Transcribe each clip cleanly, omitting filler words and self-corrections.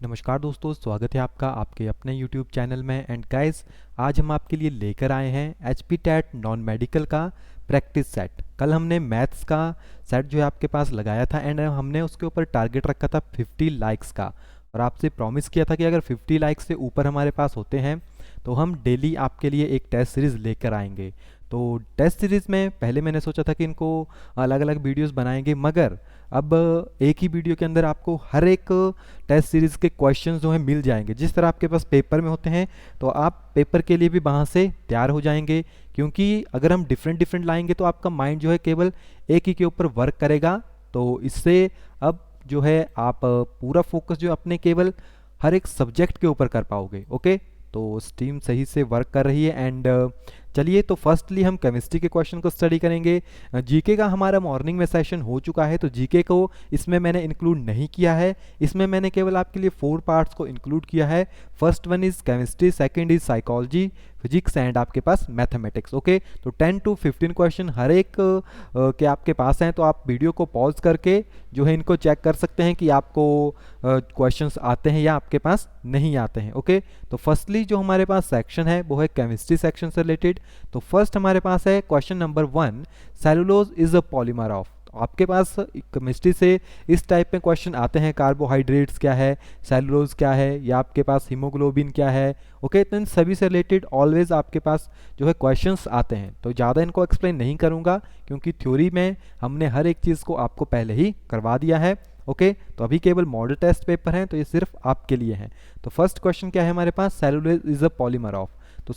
नमस्कार दोस्तों, स्वागत है आपका आपके अपने YouTube चैनल में। एंड गाइस, आज हम आपके लिए लेकर आए हैं HP टेट नॉन मेडिकल का प्रैक्टिस सेट। कल हमने मैथ्स का सेट जो है आपके पास लगाया था एंड हमने उसके ऊपर टारगेट रखा था 50 लाइक्स का, और आपसे प्रॉमिस किया था कि अगर 50 लाइक्स से ऊपर हमारे पास होते हैं तो हम डेली आपके लिए एक टेस्ट सीरीज़ लेकर आएंगे। तो टेस्ट सीरीज़ में पहले मैंने सोचा था कि इनको अलग अलग वीडियोस बनाएंगे, मगर अब एक ही वीडियो के अंदर आपको हर एक टेस्ट सीरीज़ के क्वेश्चंस जो हैं मिल जाएंगे। जिस तरह आपके पास पेपर में होते हैं तो आप पेपर के लिए भी वहाँ से तैयार हो जाएंगे, क्योंकि अगर हम डिफरेंट डिफरेंट लाएंगे तो आपका माइंड जो है केवल एक ही के ऊपर वर्क करेगा। तो इससे अब जो है आप पूरा फोकस जो अपने केवल हर एक सब्जेक्ट के ऊपर कर पाओगे। ओके, तो स्टीम सही से वर्क कर रही है। एंड चलिए, तो फर्स्टली हम केमिस्ट्री के क्वेश्चन को स्टडी करेंगे। जीके का हमारा मॉर्निंग में सेशन हो चुका है, तो जीके को इसमें मैंने इंक्लूड नहीं किया है। इसमें मैंने केवल आपके लिए 4 पार्ट्स को इंक्लूड किया है। First one is chemistry, second is psychology, physics and आपके पास मैथमेटिक्स। ओके, तो 10 to 15 क्वेश्चन हर एक के आपके पास हैं, तो आप वीडियो को पॉज करके जो है इनको चेक कर सकते हैं कि आपको क्वेश्चंस आते हैं या आपके पास नहीं आते हैं। ओके, तो फर्स्टली जो हमारे पास सेक्शन है वो है केमिस्ट्री सेक्शन से रिलेटेड। तो फर्स्ट हमारे पास है question number 1, cellulose is a polymer of. आपके पास केमिस्ट्री से इस टाइप में क्वेश्चन आते हैं, कार्बोहाइड्रेट्स क्या है, सेलुलोज क्या है, या आपके पास हीमोग्लोबिन क्या है। ओके, तो इन सभी से रिलेटेड ऑलवेज आपके पास जो है क्वेश्चंस आते हैं। तो ज़्यादा इनको एक्सप्लेन नहीं करूँगा, क्योंकि थ्योरी में हमने हर एक चीज़ को आपको पहले ही करवा दिया है। ओके, तो अभी केवल मॉडल टेस्ट पेपर हैं, तो ये सिर्फ आपके लिए हैं। तो फर्स्ट क्वेश्चन क्या है हमारे पास, cellulose is a polymer of. तो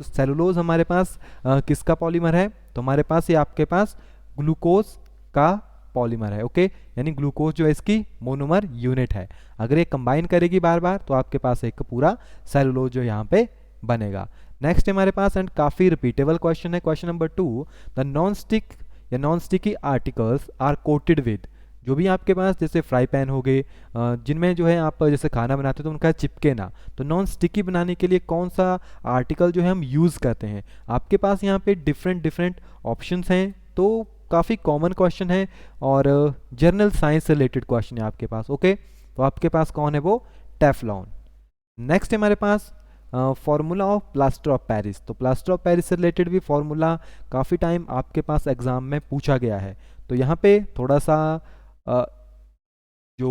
सेलुलोज हमारे पास किसका पॉलीमर है, तो हमारे पास ये आपके पास ग्लूकोज का पॉलीमर है। ओके, यानी ग्लूकोज जो है इसकी मोनोमर यूनिट है। अगर ये कंबाइन करेगी बार बार तो आपके पास एक पूरा सेलुलोज जो यहाँ पे बनेगा। नेक्स्ट हमारे पास, एंड काफ़ी रिपीटेबल क्वेश्चन है, question number 2, the non stick या non sticky articles are coated with. जो भी आपके पास जैसे फ्राई पैन हो गए, जिनमें जो है आप जैसे खाना बनाते हो तो उनका चिपके ना, तो नॉन स्टिकी बनाने के लिए कौन सा आर्टिकल जो है हम यूज़ करते हैं। आपके पास यहाँ पे डिफरेंट डिफरेंट ऑप्शंस हैं, तो काफ़ी कॉमन क्वेश्चन है और जनरल साइंस से रिलेटेड क्वेश्चन है आपके पास। ओके, तो आपके पास कौन है वो, टेफ्लॉन। नेक्स्ट है हमारे पास formula of plaster of Paris. तो प्लास्टर ऑफ पेरिस से रिलेटेड भी फॉर्मूला काफ़ी टाइम आपके पास एग्जाम में पूछा गया है। तो यहाँ पे थोड़ा सा जो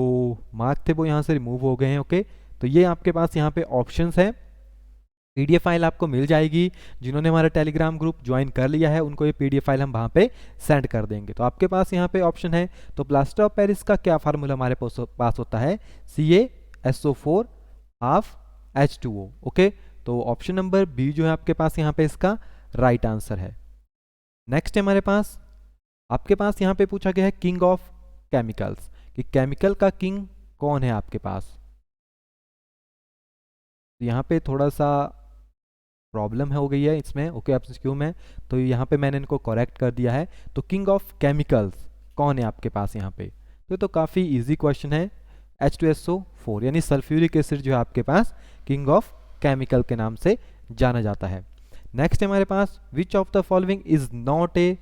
मार्क थे वो यहाँ से रिमूव हो गए हैं। ओके, तो ये आपके पास यहाँ पे ऑप्शंस हैं। पीडीएफ फाइल आपको मिल जाएगी। जिन्होंने हमारा टेलीग्राम ग्रुप ज्वाइन कर लिया है उनको ये पीडीएफ फाइल हम वहाँ पे सेंड कर देंगे। तो आपके पास यहाँ पे ऑप्शन है। तो प्लास्टर ऑफ पेरिस का क्या फार्मूला हमारे पास होता है, CaSO4 हाफ H2O। ओके, तो ऑप्शन नंबर बी जो है आपके पास यहाँ पे इसका राइट आंसर है। नेक्स्ट है हमारे पास, आपके पास यहाँ पे पूछा गया है किंग ऑफ केमिकल्स, कि केमिकल का किंग कौन है आपके पास। यहाँ पे थोड़ा सा प्रॉब्लम हो गई है इसमें। ओके, आप क्यों में, तो यहाँ पे मैंने इनको करेक्ट कर दिया है। तो किंग ऑफ केमिकल्स कौन है आपके पास यहाँ पे, तो काफ़ी इजी क्वेश्चन है, H2SO4 यानी सल्फ्यूरिक एसिड जो है आपके पास किंग ऑफ केमिकल के नाम से जाना जाता है। नेक्स्ट है हमारे पास, which of the following is not a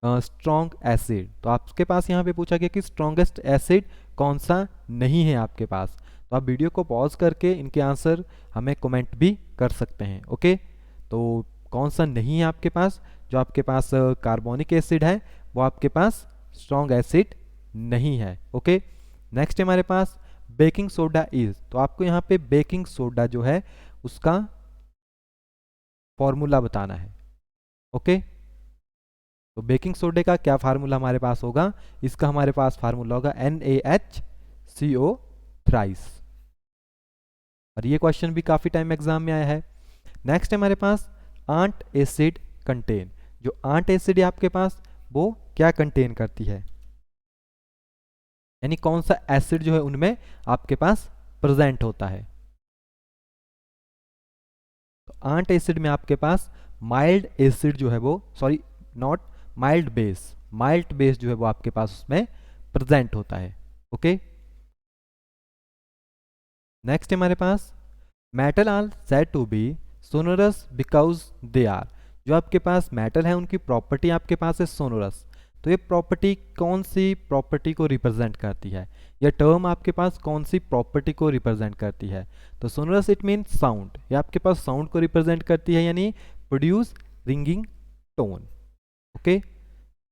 strong acid. तो आपके पास यहाँ पे पूछा गया कि स्ट्रॉन्गेस्ट एसिड कौन सा नहीं है आपके पास। तो आप वीडियो को पॉज करके इनके आंसर हमें कमेंट भी कर सकते हैं। ओके, तो कौन सा नहीं है आपके पास, जो आपके पास कार्बोनिक एसिड है वो आपके पास स्ट्रॉन्ग एसिड नहीं है। ओके, नेक्स्ट हमारे पास बेकिंग सोडा इज। तो आपको यहाँ पे बेकिंग सोडा जो है उसका फॉर्मूला बताना है। ओके, तो बेकिंग सोडे का क्या फार्मूला हमारे पास होगा, इसका हमारे पास फार्मूला होगा NaHCO थ्राइस। और ये क्वेश्चन भी काफ़ी टाइम एग्जाम में आया है। नेक्स्ट है हमारे पास आंट एसिड कंटेन। जो आंट एसिड है आपके पास वो क्या कंटेन करती है, यानी कौन सा एसिड जो है उनमें आपके पास प्रेजेंट होता है। तो आंट एसिड में आपके पास माइल्ड एसिड जो है वो, सॉरी नॉट माइल्ड बेस जो है वो आपके पास उसमें प्रेजेंट होता है। ओके, नेक्स्ट हमारे पास metal are said to be sonorous because they are. जो आपके पास मेटल है उनकी प्रॉपर्टी आपके पास है सोनोरस। तो ये प्रॉपर्टी कौन सी प्रॉपर्टी को रिप्रेजेंट करती है, यह टर्म आपके पास कौन सी प्रॉपर्टी को रिप्रेजेंट करती है? तो सोनोरस इट मीन साउंड, ये आपके पास साउंड को रिप्रेजेंट करती है, यानी produce ringing tone. Okay,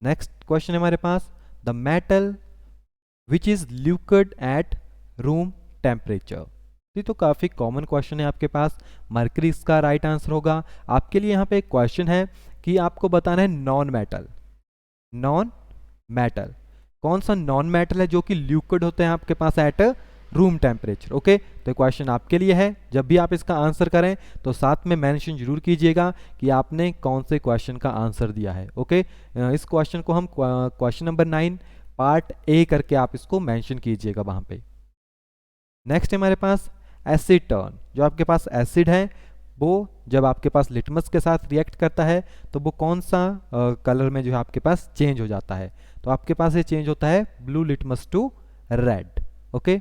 next question है हमारे पास, the metal which is liquid at room temperature. ये तो काफ़ी कॉमन क्वेश्चन है आपके पास, मरकरी इसका राइट आंसर होगा। आपके लिए यहाँ पे एक क्वेश्चन है कि आपको बताना है नॉन मेटल, नॉन मेटल कौन सा नॉन मेटल है जो कि लिक्विड होते हैं आपके पास एट रूम टेम्परेचर। ओके, तो क्वेश्चन आपके लिए है, जब भी आप इसका आंसर करें तो साथ में मेंशन जरूर कीजिएगा कि आपने कौन से क्वेश्चन का आंसर दिया है। ओके, इस क्वेश्चन को हम क्वेश्चन नंबर 9 पार्ट ए करके आप इसको मेंशन कीजिएगा वहाँ पे। नेक्स्ट है हमारे पास एसिड टर्न, जो आपके पास एसिड है वो जब आपके पास लिटमस के साथ रिएक्ट करता है तो वो कौन सा कलर में जो है आपके पास चेंज हो जाता है, तो आपके पास ये चेंज होता है blue litmus to red. Okay,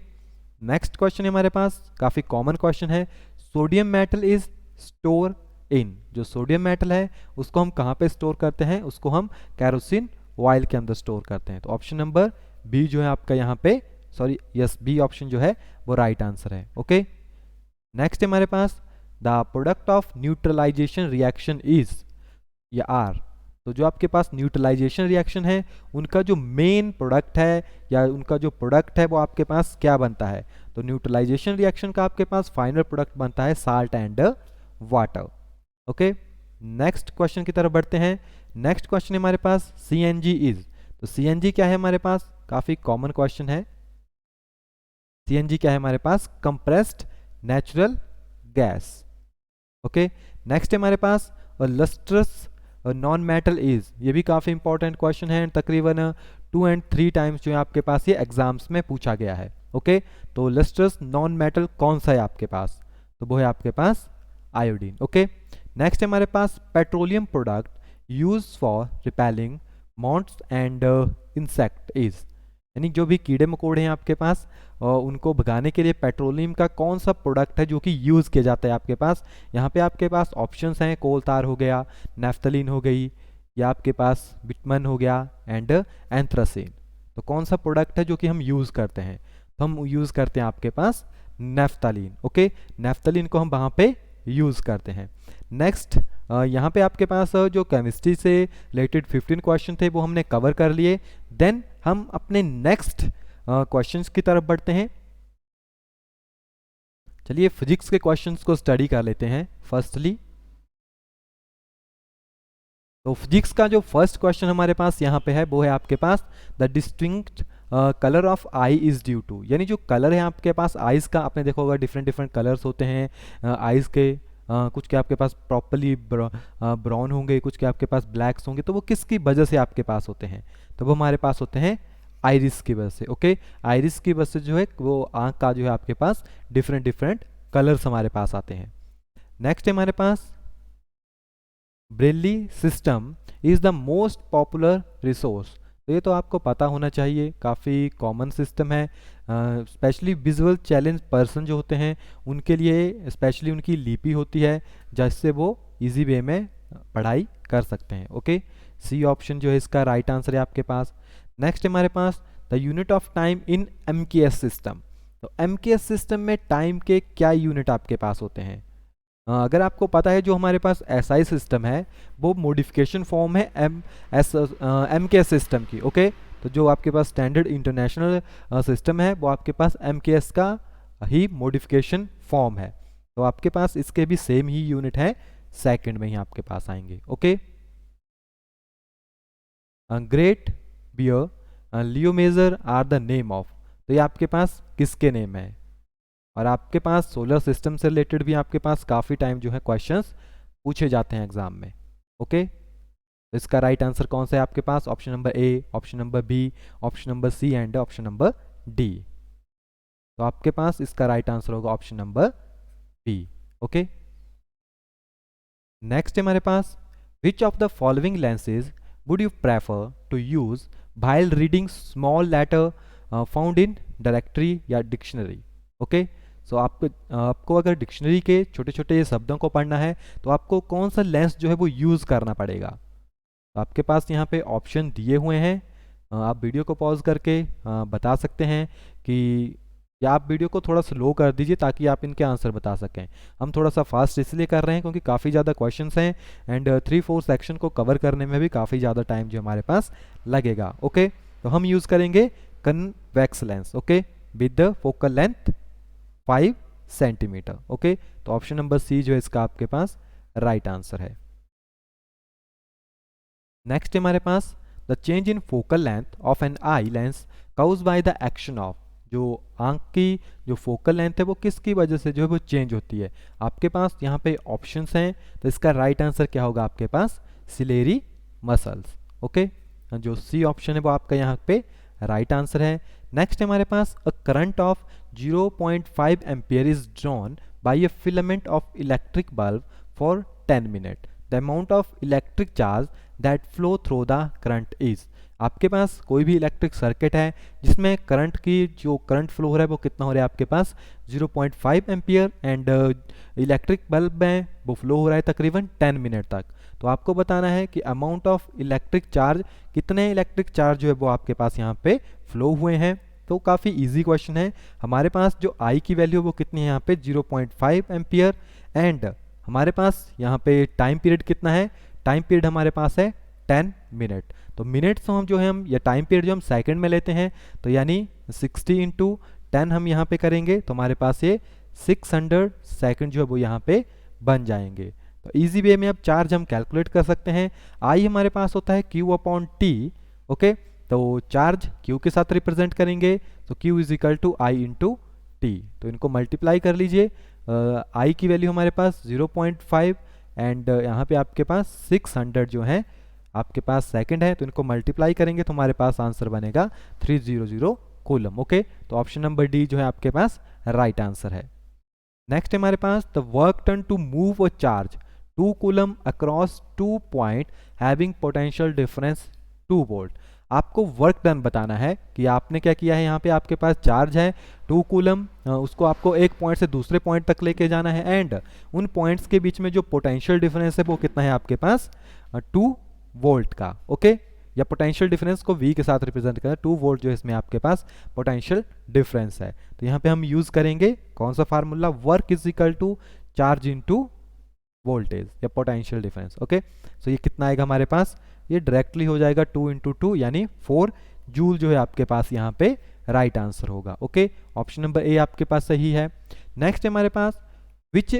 next question है हमारे पास, काफ़ी कॉमन क्वेश्चन है, sodium metal is store in, जो सोडियम मेटल है उसको हम कहाँ पे स्टोर करते हैं, उसको हम कैरोसिन ऑयल के अंदर स्टोर करते हैं। तो ऑप्शन नंबर बी जो है आपका यहाँ पे, सॉरी यस, बी ऑप्शन जो है वो राइट आंसर है। ओके, नेक्स्ट है हमारे पास, the product of neutralization reaction is, या आर, तो जो आपके पास न्यूट्रलाइजेशन रिएक्शन है उनका जो मेन प्रोडक्ट है या उनका जो प्रोडक्ट है वो आपके पास क्या बनता है, तो न्यूट्रलाइजेशन रिएक्शन का आपके पास फाइनल प्रोडक्ट बनता है salt and water. Okay, next question की तरफ बढ़ते हैं। नेक्स्ट क्वेश्चन है हमारे पास CNG इज, तो CNG क्या है हमारे पास, काफ़ी कॉमन क्वेश्चन है। CNG क्या है हमारे पास, compressed natural gas. Okay, next है हमारे पास लस्ट्रस नॉन मेटल इज, ये भी काफ़ी इंपॉर्टेंट क्वेश्चन है, तकरीबन 2 and 3 टाइम्स जो है आपके पास ये एग्जाम्स में पूछा गया है। ओके, तो लस्ट्रस नॉन मेटल कौन सा है आपके पास, तो वो है आपके पास आयोडीन। ओके, नेक्स्ट है हमारे पास petroleum product use for repelling moths and insect is, यानी जो भी कीड़े मकोड़े हैं आपके पास उनको भगाने के लिए पेट्रोलियम का कौन सा प्रोडक्ट है जो कि यूज़ किया जाता है आपके पास। यहाँ पे आपके पास ऑप्शंस हैं, कोल तार हो गया, नेफ्थलीन हो गई, या आपके पास बिटमन हो गया एंड एंथ्रासीन। तो कौन सा प्रोडक्ट है जो कि हम यूज़ करते हैं, तो हम यूज़ करते हैं आपके पास नेफ्थलीन। ओके, नेफ्थलीन को हम वहाँ पे यूज़ करते हैं। नेक्स्ट यहाँ पे आपके पास जो केमिस्ट्री से रिलेटेड 15 क्वेश्चन थे वो हमने कवर कर लिए। देन हम अपने नेक्स्ट क्वेश्चंस की तरफ बढ़ते हैं। चलिए फिजिक्स के क्वेश्चंस को स्टडी कर लेते हैं। फर्स्टली तो फिजिक्स का जो फर्स्ट क्वेश्चन हमारे पास यहाँ पे है वो है आपके पास, the distinct colour of eye is due to, यानी जो कलर है आपके पास आइज का, आपने देखा होगा डिफरेंट डिफरेंट कलर्स होते हैं आइज के, कुछ के आपके पास प्रॉपरली ब्राउन होंगे, कुछ के आपके पास ब्लैक्स होंगे, तो वो किसकी वजह से आपके पास होते हैं, तो वो हमारे पास होते हैं आइरिस की वजह से। ओके, आइरिस की वजह से जो है वो आँख का जो है आपके पास डिफरेंट डिफरेंट कलर्स हमारे पास आते हैं। नेक्स्ट है हमारे पास, Braille system is the most popular resource, तो ये तो आपको पता होना चाहिए, काफ़ी कॉमन सिस्टम है। स्पेशली विजुअल चैलेंज पर्सन जो होते हैं उनके लिए स्पेशली उनकी लिपि होती है जिससे वो इजी वे में पढ़ाई कर सकते हैं। ओके, सी ऑप्शन जो है इसका राइट आंसर है आपके पास। नेक्स्ट हमारे पास, the unit of time in MKS system, तो MKS सिस्टम में टाइम के क्या यूनिट आपके पास होते हैं। अगर आपको पता है जो हमारे पास SI सिस्टम है वो मॉडिफिकेशन फॉर्म है MKS सिस्टम की। ओके, तो जो आपके पास स्टैंडर्ड इंटरनेशनल सिस्टम है वो आपके पास MKS का ही मॉडिफिकेशन फॉर्म है, तो आपके पास इसके भी सेम ही यूनिट है, सेकंड में ही आपके पास आएंगे। ओके, great bear Leo Major are the name of, तो ये आपके पास किसके नेम है, और आपके पास सोलर सिस्टम से रिलेटेड भी आपके पास काफ़ी टाइम जो है क्वेश्चंस पूछे जाते हैं एग्जाम में। ओके, तो इसका राइट आंसर कौन सा है आपके पास, option number A, option number B, option number C and option number D. तो आपके पास इसका राइट आंसर होगा option number B. Okay, next है हमारे पास, which of the following lenses would you prefer to use while reading small letter found in directory या dictionary. Okay, so आपको अगर डिक्शनरी के छोटे छोटे शब्दों को पढ़ना है तो आपको कौन सा लेंस जो है वो यूज़ करना पड़ेगा। तो आपके पास यहाँ पे ऑप्शन दिए हुए हैं, आप वीडियो को पॉज करके बता सकते हैं कि, या आप वीडियो को थोड़ा स्लो कर दीजिए ताकि आप इनके आंसर बता सकें। हम थोड़ा सा फास्ट इसलिए कर रहे हैं क्योंकि काफ़ी ज़्यादा क्वेश्चंस हैं एंड 3-4 सेक्शन को कवर करने में भी काफ़ी ज़्यादा टाइम जो हमारे पास लगेगा। ओके, तो हम यूज़ करेंगे convex lens, okay, with the focal length 5 centimetre. Okay, तो ऑप्शन नंबर सी जो है इसका आपके पास राइट आंसर है। नेक्स्ट हमारे पास the change in focal length of an eye lens cause by the action of, जो आंख की जो फोकल लेंथ है वो किसकी वजह से जो है वो चेंज होती है। आपके पास यहाँ पे ऑप्शंस हैं, तो इसका राइट आंसर क्या होगा आपके पास, सिलेरी मसल्स। ओके, जो सी ऑप्शन है वो आपका यहाँ पे राइट आंसर है। नेक्स्ट हमारे पास a current of 0.5 ampere is drawn by a filament of electric bulb for 10 minute, the amount of electric charge that flow through the current is. आपके पास कोई भी इलेक्ट्रिक सर्किट है जिसमें करंट की जो करंट फ्लो हो रहा है वो कितना हो रहा है आपके पास 0.5 एम्पियर एंड इलेक्ट्रिक बल्ब में वो फ्लो हो रहा है तकरीबन 10 मिनट तक। तो आपको बताना है कि अमाउंट ऑफ इलेक्ट्रिक चार्ज, कितने इलेक्ट्रिक चार्ज जो है वो आपके पास यहाँ पे फ्लो हुए हैं। तो काफ़ी इजी क्वेश्चन है। हमारे पास जो आई की वैल्यू वो कितनी है यहाँ पे 0.5 एम्पियर एंड हमारे पास यहाँ पे टाइम पीरियड कितना है, टाइम पीरियड हमारे पास है 10 मिनट। तो मिनट्स तो हम जो है हम या टाइम पीरियड जो हम सेकंड में लेते हैं, तो यानी 60 इंटू 10 हम यहाँ पे करेंगे तो हमारे पास ये 600 सेकंड जो है वो यहाँ पे बन जाएंगे। तो इजी वे में अब चार्ज हम कैलकुलेट कर सकते हैं। आई हमारे पास होता है Q अपॉन टी। ओके, तो चार्ज Q के साथ रिप्रेजेंट करेंगे, तो Q is equal to I into T. तो इनको मल्टीप्लाई कर लीजिए। आई की वैल्यू हमारे पास 0.5 एंड यहाँ पे आपके पास 600 जो है आपके पास सेकंड है, तो इनको मल्टीप्लाई करेंगे तो हमारे पास आंसर बनेगा 300 कूलम। ओके, तो ऑप्शन नंबर डी जो है आपके पास राइट आंसर है। नेक्स्ट हमारे पास the work done to move a charge 2 coulomb across 2 point having potential difference 2 volt. आपको वर्क डन बताना है कि आपने क्या किया है। यहाँ पे आपके पास चार्ज है 2 कूलम, उसको आपको एक पॉइंट से दूसरे पॉइंट तक लेके जाना है एंड उन पॉइंट्स के बीच में जो पोटेंशियल डिफरेंस है वो कितना है आपके पास 2 वोल्ट का। ओके, या पोटेंशियल डिफरेंस को V के साथ रिप्रेजेंट करें, 2 वोल्ट जो है इसमें आपके पास पोटेंशियल डिफरेंस है। तो यहाँ पे हम यूज करेंगे कौन सा formula, work is equal to charge into voltage या पोटेंशियल डिफरेंस। ओके, सो ये कितना आएगा हमारे पास, ये डायरेक्टली हो जाएगा 2 इंटू 2 यानी 4 जूल जो है आपके पास यहाँ पे राइट आंसर होगा। ओके, ऑप्शन नंबर ए आपके पास सही है। नेक्स्ट हमारे पास which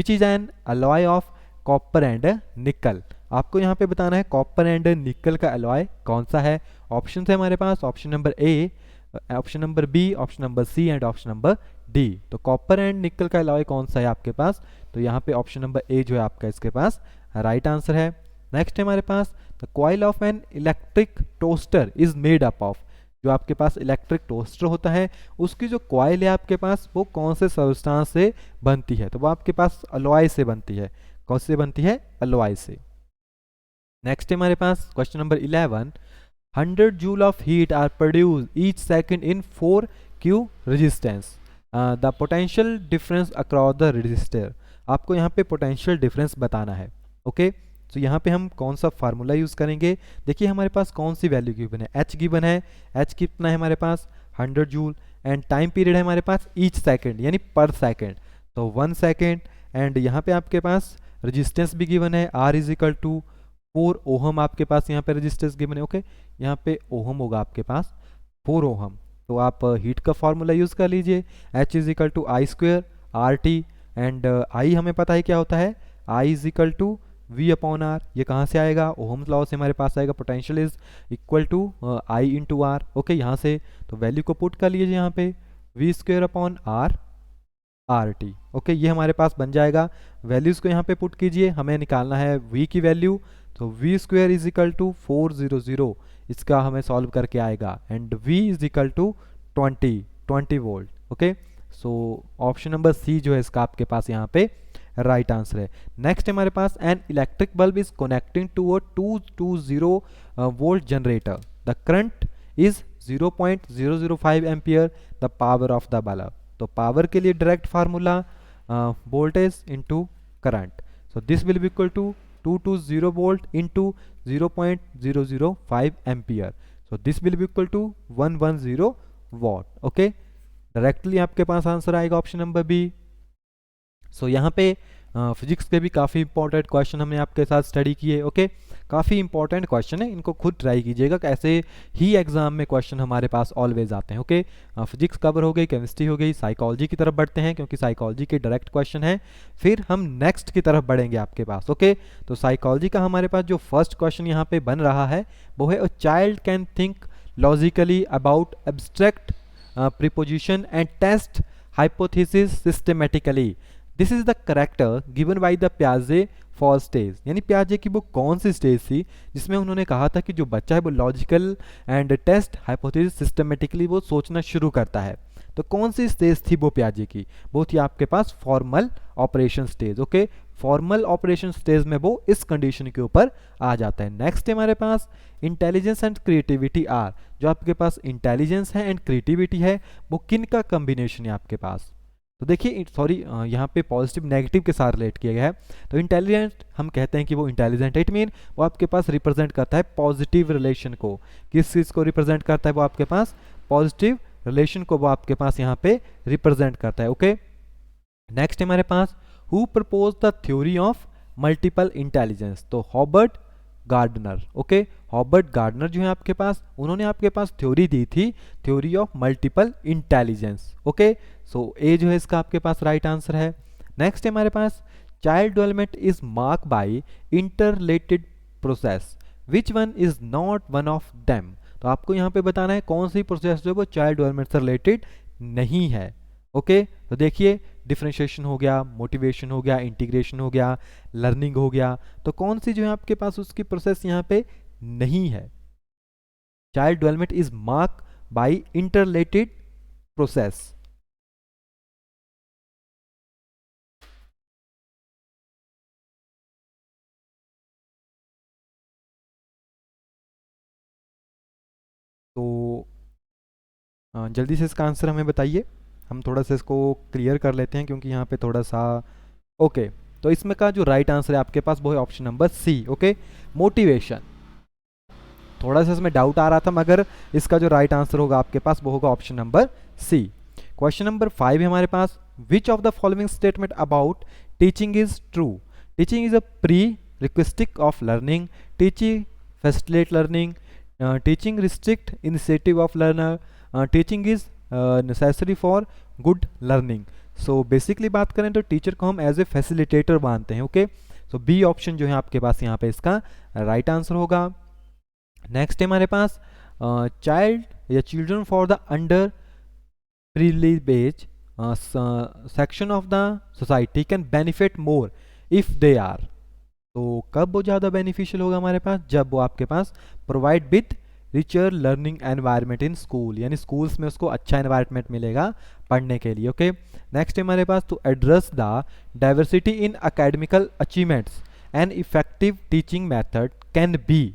is an alloy of copper and nickel. आपको यहाँ पे बताना है कॉपर एंड निकल का अलॉय कौन सा है। ऑप्शन है हमारे पास option number A, option number B, option number C and option number D. तो कॉपर एंड निकल का अलॉय कौन सा है आपके पास, तो यहाँ पे ऑप्शन नंबर ए जो है आपका इसके पास राइट आंसर है। नेक्स्ट हमारे पास the coil of an electric toaster is made up of. जो आपके पास इलेक्ट्रिक टोस्टर होता है उसकी जो कॉइल है आपके पास वो कौन से सब्सटेंस से बनती है, तो वो आपके पास अलॉय से बनती है। कौन से बनती है, अलॉय से। नेक्स्ट हमारे पास question number 11, 100 joule of heat are produce each second in 4 Q resistance, the potential difference across the resistor. आपको यहाँ पे पोटेंशियल डिफरेंस बताना है। ओके, तो यहाँ पे हम कौन सा फार्मूला यूज करेंगे, देखिए हमारे पास कौन सी वैल्यू गिवन है, एच गिवन है। एच कितना है हमारे पास 100 जूल एंड टाइम पीरियड है हमारे पास ईच सेकंड यानी पर सेकंड, तो 1 सेकंड एंड यहाँ पे आपके पास रेजिस्टेंस भी गिवन है, R is equal to 4 ohm आपके पास यहाँ पे रेजिस्टेंस गिवन है। ओके, यहाँ पे ओहम होगा आपके पास 4 ओहम। तो आप हीट का फॉर्मूला यूज कर लीजिए, H is equal to I square R T and I हमें पता है क्या होता है, I is equal to V upon R. ये कहाँ से आएगा, ओहम्स लॉ से हमारे पास आएगा, potential is equal to I into R. Okay, यहाँ से तो वैल्यू को पुट कर लीजिए यहाँ पे V square upon R R T. Okay, ये हमारे पास बन जाएगा। वैल्यूज को यहाँ पे पुट कीजिए, हमें निकालना है V की वैल्यू, तो V square is equal to 400, इसका हमें सॉल्व करके आएगा and V is equal to 20 volt. Okay, so option number C जो है इसका आपके पास यहाँ पे राइट आंसर है। नेक्स्ट हमारे पास an electric bulb is connecting to a 220 volt generator, the current is 0.005 ampere, the power of the bulb. तो पावर के लिए direct formula voltage into current, so this will be equal to 220 volt into 0.005 ampere. So this will be equal to 110 watt. Okay, directly आपके पास answer आएगा option number B. सो यहाँ पे physics के भी काफ़ी इंपॉर्टेंट क्वेश्चन हमने आपके साथ स्टडी किए. ओके, काफ़ी इंपॉर्टेंट क्वेश्चन है, इनको खुद ट्राई कीजिएगा. ऐसे ही एग्जाम में क्वेश्चन हमारे पास ऑलवेज आते हैं. ओके, फिजिक्स कवर हो गई, केमिस्ट्री हो गई, साइकोलॉजी की तरफ बढ़ते हैं क्योंकि साइकोलॉजी के डायरेक्ट क्वेश्चन है. फिर हम नेक्स्ट की तरफ बढ़ेंगे आपके पास. ओके, तो साइकोलॉजी का हमारे पास जो फर्स्ट क्वेश्चन यहाँ पे बन रहा है वो है, a child can think logically about abstract preposition and test hypothesis systematically. This is the character given by the पियाजे फॉर स्टेज. यानी पियाजे की वो कौन सी स्टेज थी जिसमें उन्होंने कहा था कि जो बच्चा है वो logical and test hypothesis systematically वो सोचना शुरू करता है. तो कौन सी स्टेज थी वो पियाजे की? वो थी आपके पास formal operation stage. Okay, formal operation stage में वो इस कंडीशन के ऊपर आ जाता है. नेक्स्ट है हमारे पास इंटेलिजेंस एंड क्रिएटिविटी आर. जो आपके पास इंटेलिजेंस है एंड क्रिएटिविटी है वो किन का कॉम्बिनेशन है आपके पास? तो देखिए, सॉरी, यहाँ पे पॉजिटिव नेगेटिव के साथ रिलेट किया गया है. तो इंटेलिजेंट हम कहते हैं कि वो इंटेलिजेंट है, इट मीन वो आपके पास रिप्रेजेंट करता है पॉजिटिव रिलेशन को. किस चीज़ को रिप्रेजेंट करता है? वो आपके पास पॉजिटिव रिलेशन को वो आपके पास यहाँ पे रिप्रेजेंट करता है. ओके, नेक्स्ट हमारे पास who propose the theory of multiple intelligence. तो Howard Gardner. Okay, Howard Gardner जो है आपके पास, उन्होंने आपके पास थ्योरी दी थी, theory of multiple intelligence. Okay, so A जो है इसका आपके पास राइट आंसर है. नेक्स्ट है हमारे पास child development is mark by interrelated process, which one is not one of them. तो आपको यहाँ पे बताना है कौन सी प्रोसेस जो है वो चाइल्ड डेवलपमेंट से रिलेटेड नहीं है. ओके, तो देखिए, डिफरेंशिएशन हो गया, मोटिवेशन हो गया, इंटीग्रेशन हो गया, लर्निंग हो गया. तो कौन सी जो है आपके पास उसकी प्रोसेस यहाँ पे नहीं है? Child development is mark by interrelated process. तो जल्दी से इसका आंसर हमें बताइए. हम थोड़ा सा इसको क्लियर कर लेते हैं क्योंकि यहाँ पे थोड़ा सा. ओके, तो इसमें का जो राइट आंसर है आपके पास वो है option number C. Okay, motivation. थोड़ा सा इसमें डाउट आ रहा था मगर इसका जो राइट आंसर होगा आपके पास वो होगा option number C. Question number 5 है हमारे पास, which of the following statement about teaching is true. Teaching is a prerequisite of learning, teaching facilitate learning, teaching restrict initiative of learner, teaching is necessary for good learning. So basically बात करें तो teacher को हम as a facilitator मानते हैं. Okay, सो B option जो है आपके पास यहाँ पे इसका राइट आंसर होगा. नेक्स्ट है हमारे पास चाइल्ड या children for the underprivileged section of the society can benefit more if they are. तो कब वो ज़्यादा बेनिफिशियल होगा हमारे पास? जब वो आपके पास provide with richer learning environment in school, यानी स्कूल्स में उसको अच्छा एनवायरनमेंट मिलेगा पढ़ने के लिए. ओके, नेक्स्ट है हमारे पास to address the diversity in academical achievements and effective teaching method can be.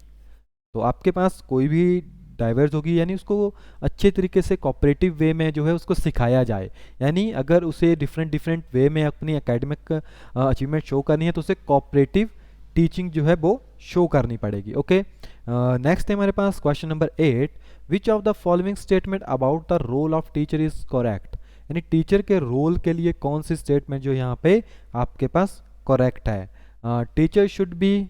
तो आपके पास कोई भी डाइवर्स होगी यानी उसको अच्छे तरीके से कोऑपरेटिव वे में जो है उसको सिखाया जाए. यानी अगर उसे डिफरेंट वे में अपनी एकेडमिक अचीवमेंट शो करनी है तो उसे कोऑपरेटिव टीचिंग जो है वो शो करनी पड़ेगी. ओके, नेक्स्ट है हमारे पास question number 8, which of the following statement about the role of teacher is correct. यानी टीचर के रोल के लिए कौन सी स्टेटमेंट जो यहाँ पे आपके पास करेक्ट है? Teacher should be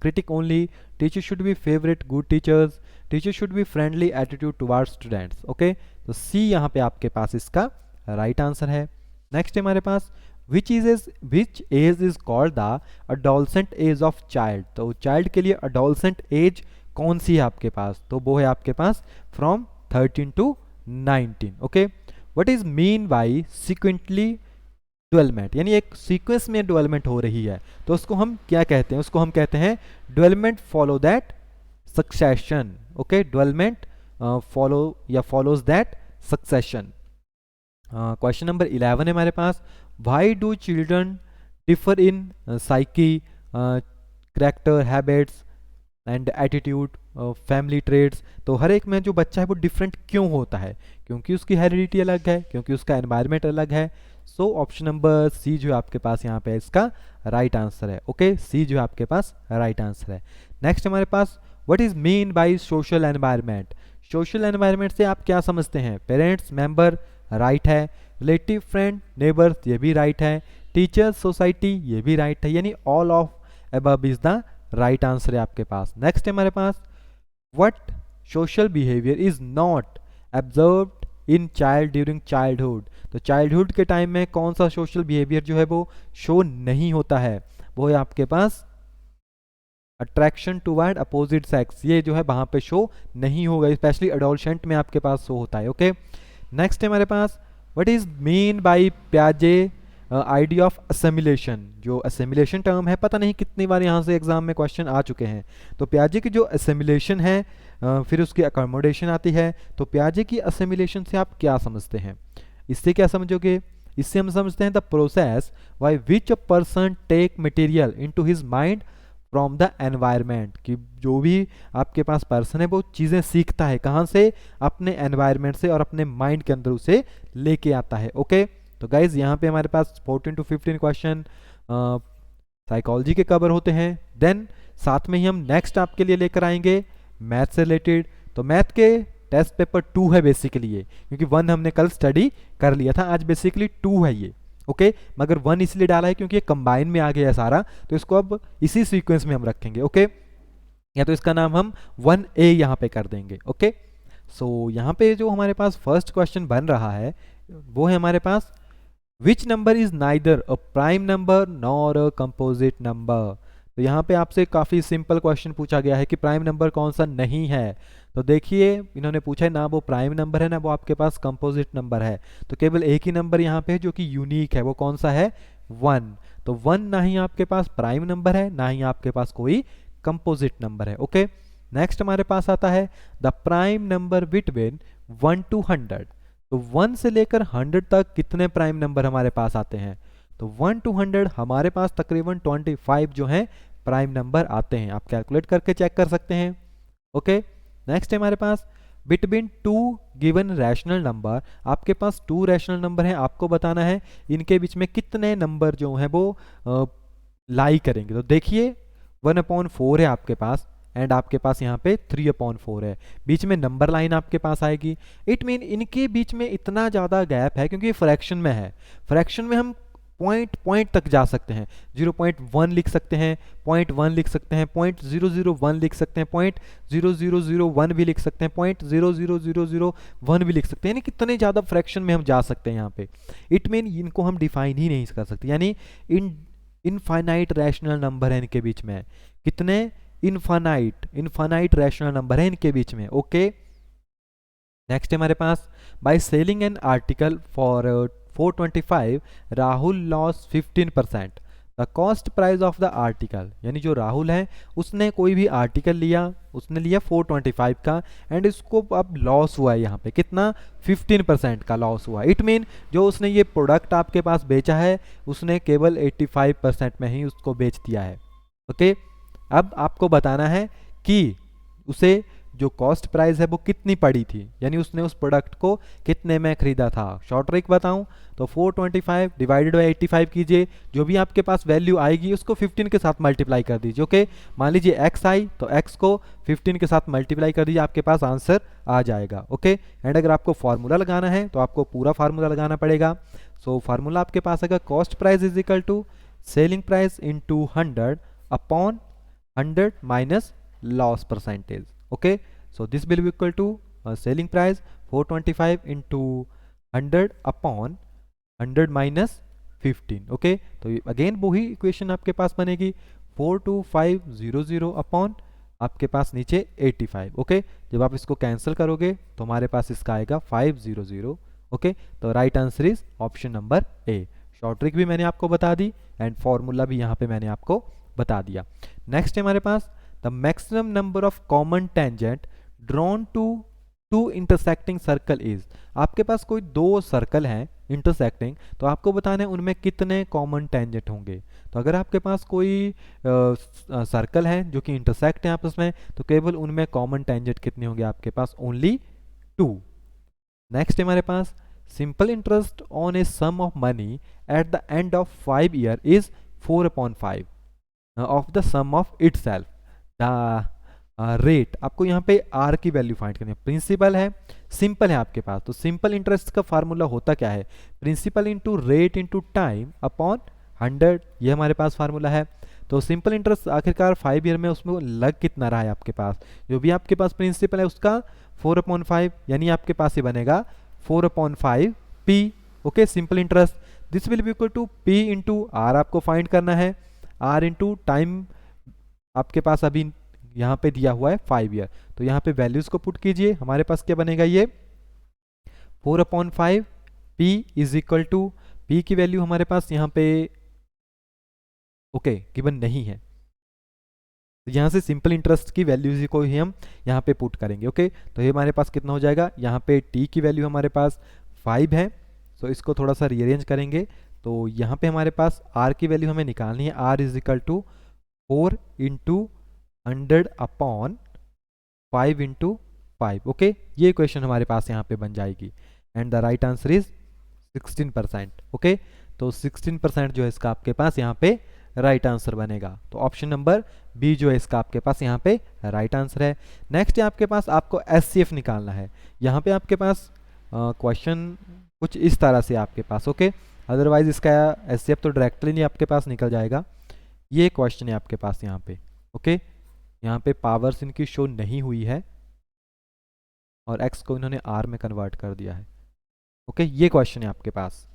critic only, teacher should be favorite good teachers, teacher should be friendly attitude towards students. Okay, तो सी यहाँ पे आपके पास इसका राइट आंसर है. नेक्स्ट है हमारे पास which age is called the adolescent age of child. तो चाइल्ड के लिए अडोलसेंट एज कौन सी है आपके पास? तो वो है आपके पास from 13 to 19. Okay, what is mean by sequentially development, यानी एक सीक्वेंस में डेवलपमेंट हो रही है तो उसको हम क्या कहते हैं? उसको हम कहते हैं development follow that succession. Okay, development follow या follows that succession. Question number 11 है हमारे पास, why do children differ in psyche, character, habits and attitude family traits, तो हर एक में जो बच्चा है वो डिफरेंट क्यों होता है? क्योंकि उसकी हेरिडिटी अलग है, क्योंकि उसका एनवायरनमेंट अलग है। सो ऑप्शन नंबर सी जो है आपके पास यहाँ पे इसका राइट आंसर है। ओके, सी जो है आपके पास राइट आंसर है। नेक्स्ट हमारे पास what is mean by social environment? Social environment से आप क्या समझते हैं? पेरेंट्स, मेंबर, राइट है। रिलेटिव, फ्रेंड, नेबर्स, ये भी राइट है। टीचर्स, सोसाइटी, ये भी राइट है। यानी all of above is the right answer है आपके पास। नेक्स्ट है हमारे पास what social behaviour is not observed in child during childhood? तो चाइल्डहुड के टाइम में कौन सा सोशल बिहेवियर जो है वो शो नहीं होता है? वो है आपके पास अट्रैक्शन टुवर्ड अपोजिट सेक्स। ये जो है वहां पे शो नहीं होगा, स्पेशली एडोलसेंट में आपके पास शो होता है। ओके, नेक्स्ट है हमारे पास व्हाट इज मीन बाय प्याजे आइडिया ऑफ असेमिलेशन? जो असेमिलेशन टर्म है, पता नहीं कितनी बार यहाँ से एग्जाम में क्वेश्चन आ चुके हैं। तो प्याजे की जो असेमिलेशन है, फिर उसकी अकोमोडेशन आती है। तो प्याजे की असेमिलेशन से आप क्या समझते हैं? इससे क्या समझोगे? इससे हम समझते हैं the process by which a person take material into his mind from the environment, कि जो भी आपके पास पर्सन है वो चीज़ें सीखता है कहाँ से? अपने एनवायरनमेंट से, और अपने माइंड के अंदर उसे लेके आता है। ओके, तो गाइज यहाँ पे हमारे पास 14 to 15 क्वेश्चन साइकोलॉजी के कवर होते हैं। देन साथ में ही हम नेक्स्ट आपके लिए लेकर आएंगे मैथ से रिलेटेड। तो मैथ के टेस्ट पेपर 2 है बेसिकली ये, क्योंकि 1 हमने कल स्टडी कर लिया था, आज बेसिकली 2 है ये। ओके, मगर 1 इसलिए डाला है क्योंकि ये कंबाइन में आ गया है सारा, तो इसको अब इसी सीक्वेंस में हम रखेंगे। ओके, या तो इसका नाम हम 1A यहाँ पे कर देंगे। ओके, सो यहाँ पे जो हमारे पास फर्स्ट क्वेश्चन बन रहा है वो है हमारे पास which number is neither a prime number nor a composite number? तो यहाँ पे आपसे काफ़ी सिंपल क्वेश्चन पूछा गया है कि प्राइम नंबर कौन सा नहीं है। तो देखिए इन्होंने पूछा है ना वो प्राइम नंबर है ना वो आपके पास कंपोजिट नंबर है। तो केवल एक ही नंबर यहाँ पे है जो कि यूनिक है, वो कौन सा है? 1। तो 1 ना ही आपके पास प्राइम नंबर है, ना ही आपके पास कोई कंपोजिट नंबर है। ओके, नेक्स्ट हमारे पास आता है the prime number between 1 to 100। तो 1 से लेकर 100 तक कितने प्राइम नंबर हमारे पास आते हैं? तो 1 to 100 हमारे पास तकरीबन 25 जो हैं प्राइम नंबर आते हैं। आप कैलकुलेट करके चेक कर सकते हैं। ओके, नेक्स्ट है हमारे पास बिटवीन 2 गिवन रैशनल नंबर। आपके पास 2 रैशनल नंबर हैं, आपको बताना है इनके बीच में कितने नंबर जो हैं वो लाई करेंगे। तो देखिए 1/4 है आपके पास, एंड आपके पास यहाँ पे 3/4 है, बीच में नंबर लाइन आपके पास आएगी। इट मीन इनके बीच में इतना ज़्यादा गैप है क्योंकि फ्रैक्शन में है। फ्रैक्शन में हम पॉइंट तक जा सकते हैं, 0.1 लिख सकते हैं, 0.1 लिख सकते हैं, 0.001 लिख सकते हैं, 0.0001 भी लिख सकते हैं, 0.00001 भी लिख सकते हैं। यानी कितने ज़्यादा फ्रैक्शन में हम जा सकते हैं यहाँ पे। इट मीन इनको हम डिफाइन ही नहीं कर सकते, यानी इनफाइनाइट रैशनल नंबर है इनके बीच में। कितने? इनफाइनाइट रैशनल नंबर है इनके बीच में। ओके, नेक्स्ट है हमारे पास by selling an article for 425 Rahul loss 15%। The cost price of the article, यानी जो राहुल है उसने कोई भी आर्टिकल लिया, उसने लिया 425 का, एंड इसको अब लॉस हुआ है यहाँ पे कितना? 15% का लॉस हुआ। इट मीन जो उसने ये प्रोडक्ट आपके पास बेचा है उसने केवल 85% में ही उसको बेच दिया है। ओके, अब आपको बताना है कि उसे जो कॉस्ट प्राइस है वो कितनी पड़ी थी, यानी उसने उस प्रोडक्ट को कितने में खरीदा था। शॉर्ट ट्रिक बताऊं तो 425 डिवाइडेड बाई 85 कीजिए, जो भी आपके पास वैल्यू आएगी उसको 15 के साथ मल्टीप्लाई कर दीजिए। ओके, मान लीजिए x आई तो x को 15 के साथ मल्टीप्लाई कर दीजिए, आपके पास आंसर आ जाएगा। ओके, एंड अगर आपको फार्मूला लगाना है तो आपको पूरा फार्मूला लगाना पड़ेगा। सो फार्मूला आपके पास आएगा cost price is equal to selling price into 100 upon 100 minus loss percentage. Okay, so this will be equal to selling price 425 into 100 upon 100 minus 15. Okay, तो अगेन वही इक्वेशन आपके पास बनेगी 42500 अपॉन आपके पास नीचे 85। ओके, जब आप इसको कैंसिल करोगे तो हमारे पास इसका आएगा 500। ओके, तो right answer is option number A. Short trick भी मैंने आपको बता दी एंड फॉर्मूला भी यहाँ पे मैंने आपको बता दिया। नेक्स्ट है हमारे पास the maximum number of common tangent drawn to two intersecting circle is. आपके पास कोई 2 सर्कल हैं, इंटरसेक्टिंग, तो आपको बताना है उनमें कितने कॉमन टेंजेंट होंगे। तो अगर आपके पास कोई सर्कल है जो कि इंटरसेक्ट है आपस में, तो केवल उनमें कॉमन टेंजेंट कितने होंगे आपके पास, ओनली 2। नेक्स्ट है हमारे पास simple interest on a sum of money at the end of 5 year is 4/5 of the sum of itself. The rate, आपको यहाँ पे आर की वैल्यू फाइंड करनी है। प्रिंसिपल है, सिंपल है आपके पास, तो सिंपल इंटरेस्ट का फार्मूला होता क्या है, principal into rate into time upon 100, ये हमारे पास फार्मूला है। तो सिंपल इंटरेस्ट आखिरकार 5 ईयर में उसमें लग कितना रहा है आपके पास, जो भी आपके पास प्रिंसिपल है उसका 4/5, यानी आपके पास ये बनेगा 4/5 P. Okay, simple interest this will be equal to P into R, आपको फाइंड करना है, आर इंटू टाइम आपके पास अभी यहाँ पे दिया हुआ है 5 ईयर, तो यहाँ पे वैल्यूज को पुट कीजिए, हमारे पास क्या बनेगा, ये 4/5 P is equal to, P की वैल्यू हमारे पास यहाँ पे ओके गिवन नहीं है, तो यहाँ से सिंपल इंटरेस्ट की वैल्यूज को ही हम यहाँ पे पुट करेंगे। ओके, तो ये हमारे पास कितना हो जाएगा, यहाँ पे टी की वैल्यू हमारे पास 5 है, तो इसको थोड़ा सा रीअरेंज करेंगे, तो यहाँ पे हमारे पास आर की वैल्यू हमें निकालनी है, R is equal to 4 into 100 upon 5 into 5। Okay, ये क्वेश्चन हमारे पास यहाँ पे बन जाएगी, and the right answer is 16%। Okay, तो 16% जो है इसका आपके पास यहाँ पे राइट आंसर बनेगा, तो ऑप्शन नंबर बी जो है इसका आपके पास यहाँ पे राइट आंसर है। नेक्स्ट है आपके पास आपको एचसीएफ निकालना है, यहाँ पे आपके पास क्वेश्चन कुछ इस तरह से आपके पास। ओके, अदरवाइज इसका एचसीएफ तो डायरेक्टली नहीं आपके पास निकल जाएगा, ये क्वेश्चन है आपके पास यहाँ पे। ओके, यहाँ पे पावर्स इनकी शो नहीं हुई है और x को इन्होंने r में कन्वर्ट कर दिया है। ओके, ये क्वेश्चन है आपके पास,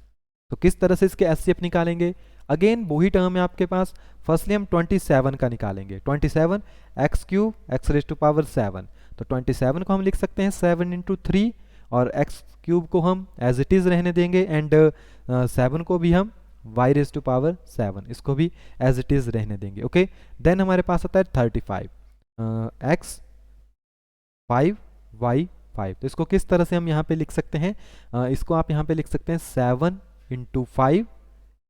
तो किस तरह से इसके एचसीएफ निकालेंगे, अगेन वही टर्म है आपके पास। फर्स्टली हम 27 का निकालेंगे, 27 x cube x raise to power 7, तो 27 को हम लिख सकते हैं 7 इंटू 3, और एक्स क्यूब को हम एज इट इज़ रहने देंगे, एंड 7 को भी हम y रेज टू पावर 7, इसको भी एज इट इज़ रहने देंगे। ओके, देन हमारे पास आता है 35 x 5 y 5, तो इसको किस तरह से हम यहाँ पे लिख सकते हैं, इसको आप यहाँ पे लिख सकते हैं 7 इंटू 5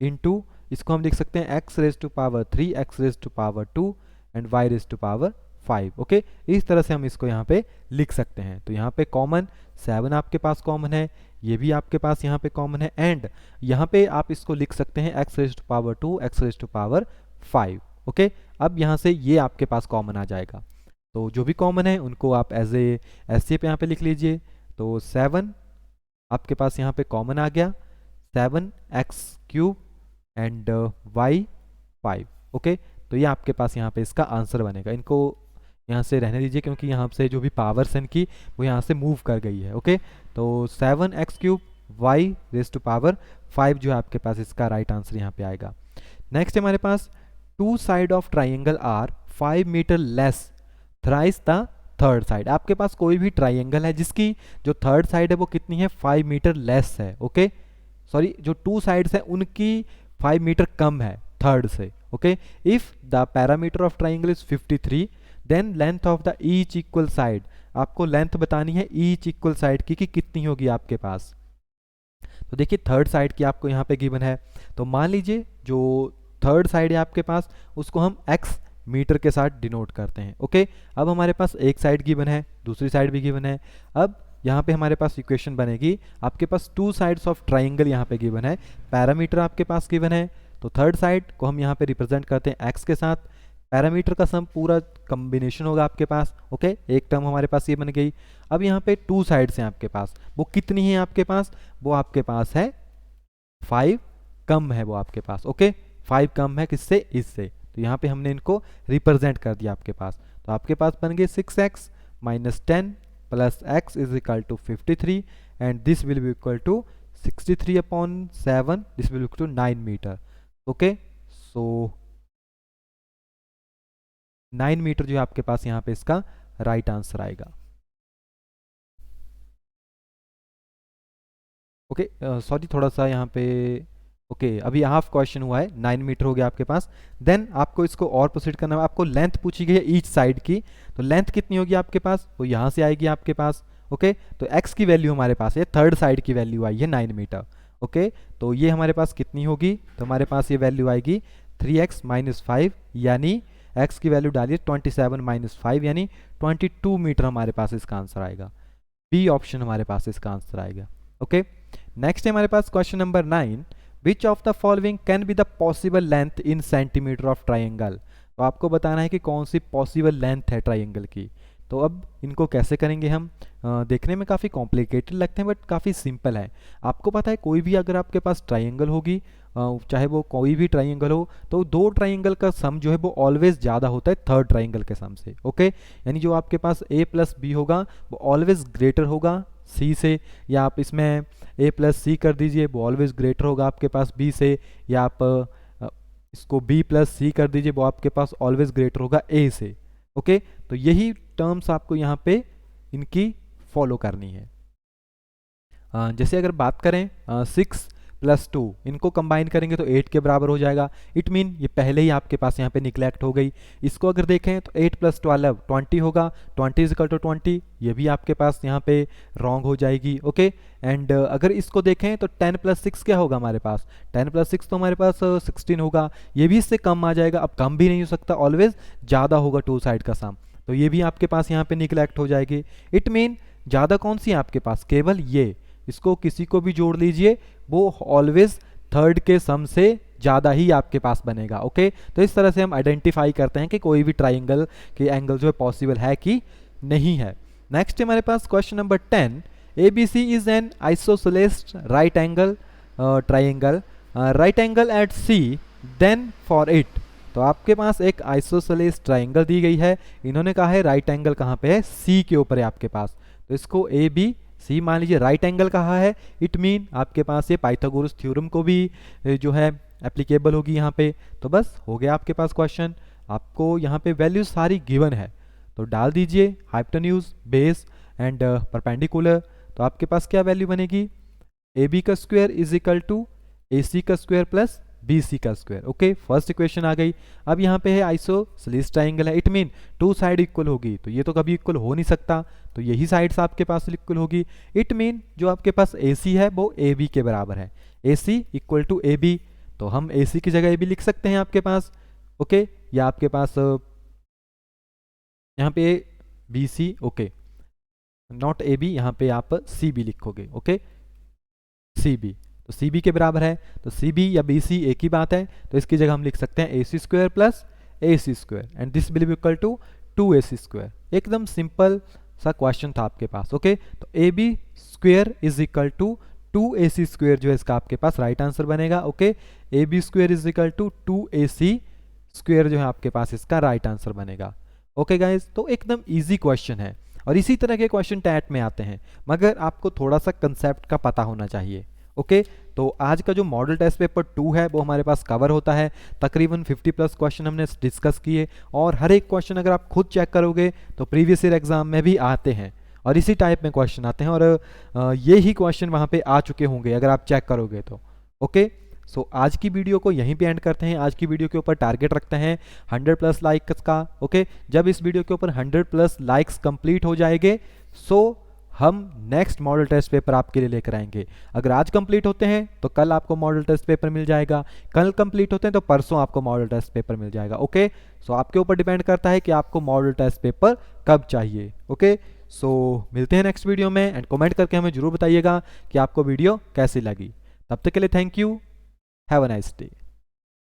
इंटू, इसको हम लिख सकते हैं x raise to power 3 x raise to power 2 and y raise to power 5। Okay, इस तरह से हम इसको यहाँ पे लिख सकते हैं। तो यहाँ पे कॉमन 7 आपके पास कॉमन है, ये भी आपके पास यहाँ पे कॉमन है, एंड यहाँ पे आप इसको लिख सकते हैं x raise to power 2 x raise to power 5। Okay, अब यहाँ से ये आपके पास कॉमन आ जाएगा, तो जो भी कॉमन है उनको आप एज ए एचसीएफ यहाँ पे लिख लीजिए। तो 7 आपके पास यहाँ पे कॉमन आ गया, 7x cube and y 5। Okay, तो ये आपके पास यहाँ पे इसका आंसर बनेगा, इनको यहाँ से रहने दीजिए क्योंकि यहाँ से जो भी पावर्स हैं इनकी वो यहाँ से मूव कर गई है। ओके, तो 7x cube y raise to power 5 जो है आपके पास इसका राइट आंसर यहाँ पे आएगा। नेक्स्ट हमारे पास two side of triangle are 5 metre less thrice the third side, आपके पास कोई भी ट्राइंगल है जिसकी जो थर्ड साइड है वो कितनी है, 5 मीटर लेस है। ओके, सॉरी, जो टू साइड्स है उनकी 5 मीटर कम है थर्ड से। Okay, if the parameter of triangle is 53 then length of the each equal side, आपको लेंथ बतानी है ईच इक्वल साइड की कि कितनी होगी आपके पास। तो देखिए थर्ड साइड की आपको यहाँ पे गिवन है, तो मान लीजिए जो थर्ड साइड है आपके पास उसको हम x मीटर के साथ डिनोट करते हैं। ओके, अब हमारे पास एक साइड गिवन है, दूसरी साइड भी गिवन है, अब यहाँ पे हमारे पास इक्वेशन बनेगी, आपके पास टू साइड्स ऑफ ट्राइंगल यहाँ पे गिवन है, पैरामीटर आपके पास गिवन है, तो थर्ड साइड को हम यहाँ पे रिप्रेजेंट करते हैं x के साथ, पैरामीटर का सम पूरा कॉम्बिनेशन होगा आपके पास। ओके, एक टर्म हमारे पास ये बन गई। अब यहाँ पे टू साइड्स हैं आपके पास, वो कितनी है आपके पास, वो आपके पास है 5 कम है वो आपके पास। ओके, 5 कम है किससे, इससे, तो यहाँ पे हमने इनको रिप्रेजेंट कर दिया आपके पास, तो आपके पास बन गए 6x minus 10 plus x is equal to 53 and this will be equal to 63/7, this will equal to 9 metre. Okay, so 9 metre जो है आपके पास यहाँ पे इसका राइट आंसर आएगा। ओके, सॉरी थोड़ा सा यहाँ पे, ओके अभी हाफ क्वेश्चन हुआ है, 9 मीटर हो गया आपके पास। देन आपको इसको और प्रोसीड करना है, आपको लेंथ पूछी गई है ईच साइड की, तो लेंथ कितनी होगी आपके पास, वो यहाँ से आएगी आपके पास। ओके, तो x की वैल्यू हमारे पास है, थर्ड साइड की वैल्यू आई है 9 मीटर। ओके, तो ये हमारे पास कितनी होगी, तो हमारे पास ये वैल्यू आएगी 3x माइनस 5, यानी x की वैल्यू डालिए 27 माइनस 5 यानी 22 मीटर हमारे पास इसका आंसर आएगा। बी ऑप्शन हमारे पास इसका आंसर आएगा। ओके, नेक्स्ट है हमारे पास question number 9, which of the following can be the possible length in centimetre of triangle. तो आपको बताना है कि कौन सी पॉसिबल लेंथ है ट्राइंगल की। तो अब इनको कैसे करेंगे हम, देखने में काफ़ी कॉम्प्लिकेटेड लगते हैं बट काफ़ी सिंपल है। आपको पता है कोई भी अगर आपके पास ट्राइंगल होगी, चाहे वो कोई भी ट्राइंगल हो, तो दो ट्राइंगल का सम जो है वो ऑलवेज ज़्यादा होता है थर्ड ट्राइंगल के सम से। ओके, यानी जो आपके पास a प्लस बी होगा वो ऑलवेज ग्रेटर होगा c से, या आप इसमें a प्लस सी कर दीजिए, वो ऑलवेज ग्रेटर होगा आपके पास b से, या आप इसको b प्लस सी कर दीजिए, वो आपके पास ऑलवेज ग्रेटर होगा a से। ओके, तो यही टर्म्स आपको यहाँ पे इनकी फॉलो करनी है। जैसे अगर बात करें 6 प्लस 2, इनको कंबाइन करेंगे तो 8 के बराबर हो जाएगा। इट मीन ये पहले ही आपके पास यहाँ पे निगलेक्ट हो गई। इसको अगर देखें तो 8 प्लस 12 20 होगा, 20 इज इक्वल टू 20, ये भी आपके पास यहाँ पे रॉन्ग हो जाएगी। ओके, एंड अगर इसको देखें तो 10 प्लस 6 क्या होगा हमारे पास, 10 प्लस 6 तो हमारे पास 16 होगा, ये भी इससे कम आ जाएगा। अब कम भी नहीं हो सकता, ऑलवेज ज़्यादा होगा टू साइड का सम, तो ये भी आपके पास यहाँ पे निगलेक्ट हो जाएगी। इट मीन ज़्यादा कौन सी है आपके पास, केवल ये, इसको किसी को भी जोड़ लीजिए वो ऑलवेज थर्ड के सम से ज़्यादा ही आपके पास बनेगा। ओके, तो इस तरह से हम आइडेंटिफाई करते हैं कि कोई भी ट्राइंगल के एंगल जो है पॉसिबल है कि नहीं है। नेक्स्ट हमारे पास question number 10, ABC is an isosceles right angle triangle, right angle at C, then for it. तो आपके पास एक आइसोसेलेस ट्राइंगल दी गई है, इन्होंने कहा है राइट एंगल कहाँ पे है, C के ऊपर है आपके पास, तो इसको ABC मान लीजिए राइट एंगल कहा है। इट मीन आपके पास ये पाइथागोरस थ्योरम को भी जो है एप्लीकेबल होगी यहाँ पे। तो बस हो गया आपके पास क्वेश्चन, आपको यहाँ पे वैल्यूज सारी गिवन है, तो डाल दीजिए हाइपोटेन्यूज, बेस एंड परपेंडिकुलर। तो आपके पास क्या वैल्यू बनेगी, AB का square is equal to AC का स्क्वायर प्लस BC का स्क्वायर। ओके, फर्स्ट इक्वेशन आ गई। अब यहाँ पे है आइसोसेलेस ट्राइंगल है, it mean two side equal होगी, तो ये तो कभी इक्वल हो नहीं सकता, तो यही साइड्स आपके पास इक्वल होगी। इट मीन जो आपके पास AC है वो AB के बराबर है, AC इक्वल टू AB, तो हम AC की जगह AB लिख सकते हैं आपके पास। ओके, या आपके पास यहाँ पे BC, ओके नॉट AB, यहाँ पे आप CB लिखोगे। ओके, CB, तो CB के बराबर है, तो CB या BC एक ही बात है, तो इसकी जगह हम लिख सकते हैं AC square plus AC square and this will be equal to 2AC square. एकदम सिंपल सा क्वेश्चन था आपके पास। ओके, तो AB square is equal to 2AC square जो है इसका आपके पास राइट आंसर बनेगा। Okay, AB square is equal to 2AC square जो है आपके पास इसका राइट आंसर बनेगा। ओके गाइज, तो एकदम ईजी क्वेश्चन है और इसी तरह के क्वेश्चन टैट में आते हैं, मगर आपको थोड़ा सा कंसेप्ट का पता होना चाहिए। ओके, तो आज का जो मॉडल टेस्ट पेपर 2 है वो हमारे पास कवर होता है, तकरीबन 50 प्लस क्वेश्चन हमने डिस्कस किए, और हर एक क्वेश्चन अगर आप खुद चेक करोगे तो प्रीवियस ईयर एग्जाम में भी आते हैं और इसी टाइप में क्वेश्चन आते हैं, और ये ही क्वेश्चन वहाँ पे आ चुके होंगे अगर आप चेक करोगे तो। ओके, सो आज की वीडियो को यहीं पे एंड करते हैं। आज की वीडियो के ऊपर टारगेट रखते हैं 100 प्लस लाइक्स का। ओके, जब इस वीडियो के ऊपर 100 प्लस लाइक्स कंप्लीट हो जाएंगे सो हम नेक्स्ट मॉडल टेस्ट पेपर आपके लिए लेकर आएंगे। अगर आज कंप्लीट होते हैं तो कल आपको मॉडल टेस्ट पेपर मिल जाएगा, कल कंप्लीट होते हैं तो परसों आपको मॉडल टेस्ट पेपर मिल जाएगा। ओके, सो आपके ऊपर डिपेंड करता है कि आपको मॉडल टेस्ट पेपर कब चाहिए। ओके, सो मिलते हैं नेक्स्ट वीडियो में, एंड कमेंट करके हमें जरूर बताइएगा कि आपको वीडियो कैसी लगी। तब तक के लिए thank you, have a nice day.